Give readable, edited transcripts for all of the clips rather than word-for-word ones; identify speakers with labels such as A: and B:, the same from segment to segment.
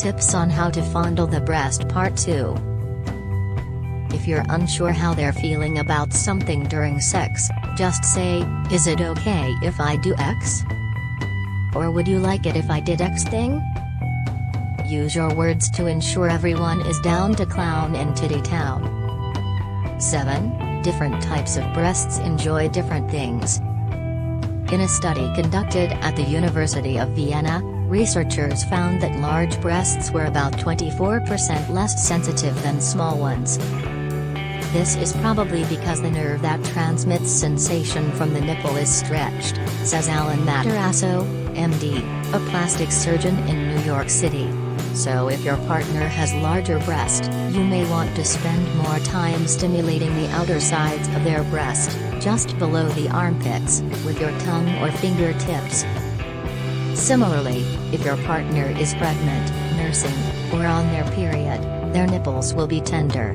A: Tips on how to fondle the breast Part 2. If you're unsure how they're feeling about something during sex, just say, "Is it okay if I do X?" Or "Would you like it if I did X thing?" Use your words to ensure everyone is down to clown in Titty Town. 7. Different types of breasts enjoy different things. In a study conducted at the University of Vienna, researchers found that large breasts were about 24% less sensitive than small ones. This is probably because the nerve that transmits sensation from the nipple is stretched, says Alan Matarasso, MD, a plastic surgeon in New York City. So if your partner has larger breast, you may want to spend more time stimulating the outer sides of their breast, just below the armpits, with your tongue or fingertips. Similarly, if your partner is pregnant, nursing, or on their period, their nipples will be tender.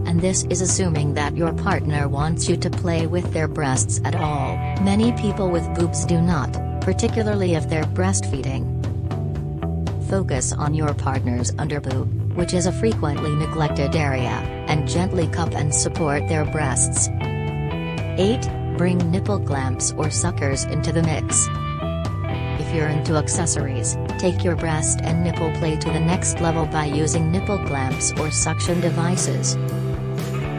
A: And this is assuming that your partner wants you to play with their breasts at all. Many people with boobs do not, particularly if they're breastfeeding. Focus on your partner's underboob, which is a frequently neglected area, and gently cup and support their breasts. 8. Bring nipple clamps or suckers into the mix. If you're into accessories, take your breast and nipple play to the next level by using nipple clamps or suction devices.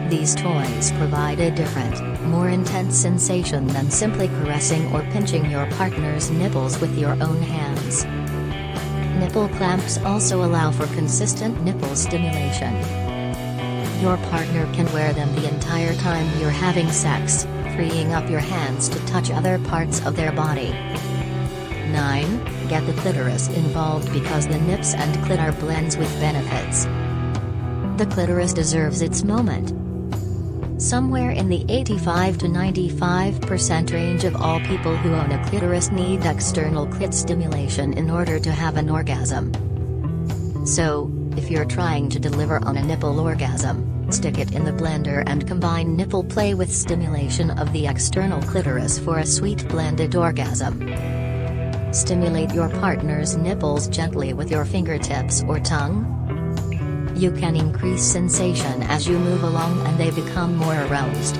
A: These toys provide a different, more intense sensation than simply caressing or pinching your partner's nipples with your own hands. Nipple clamps also allow for consistent nipple stimulation. Your partner can wear them the entire time you're having sex, freeing up your hands to touch other parts of their body. 9. Get the clitoris involved because the nips and clit are blends with benefits. The clitoris deserves its moment. Somewhere in the 85 to 95% range of all people who own a clitoris need external clit stimulation in order to have an orgasm. So, if you're trying to deliver on a nipple orgasm, stick it in the blender and combine nipple play with stimulation of the external clitoris for a sweet blended orgasm. Stimulate your partner's nipples gently with your fingertips or tongue. You can increase sensation as you move along and they become more aroused.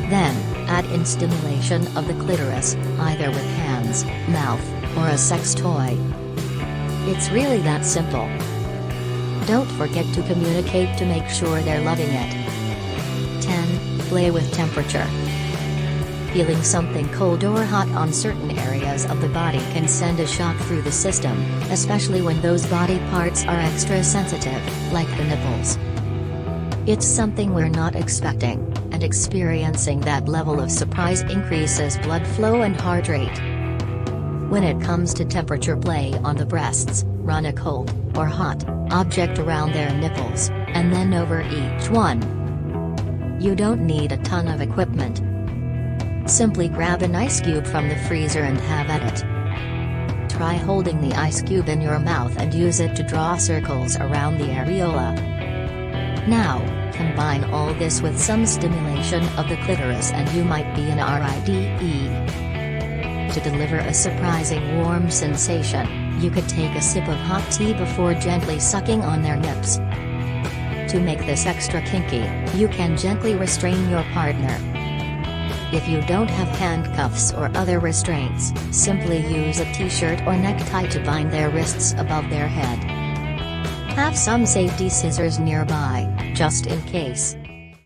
A: Then, add in stimulation of the clitoris, either with hands, mouth, or a sex toy. It's really that simple. Don't forget to communicate to make sure they're loving it. 10. Play with temperature. Feeling something cold or hot on certain areas of the body can send a shock through the system, especially when those body parts are extra sensitive, like the nipples. It's something we're not expecting, and experiencing that level of surprise increases blood flow and heart rate. When it comes to temperature play on the breasts, run a cold, or hot, object around their nipples, and then over each one. You don't need a ton of equipment. Simply grab an ice cube from the freezer and have at it. Try holding the ice cube in your mouth and use it to draw circles around the areola. Now, combine all this with some stimulation of the clitoris and you might be in RIDE. To deliver a surprising warm sensation, you could take a sip of hot tea before gently sucking on their nips. To make this extra kinky, you can gently restrain your partner. If you don't have handcuffs or other restraints, simply use a t-shirt or necktie to bind their wrists above their head. Have some safety scissors nearby, just in case.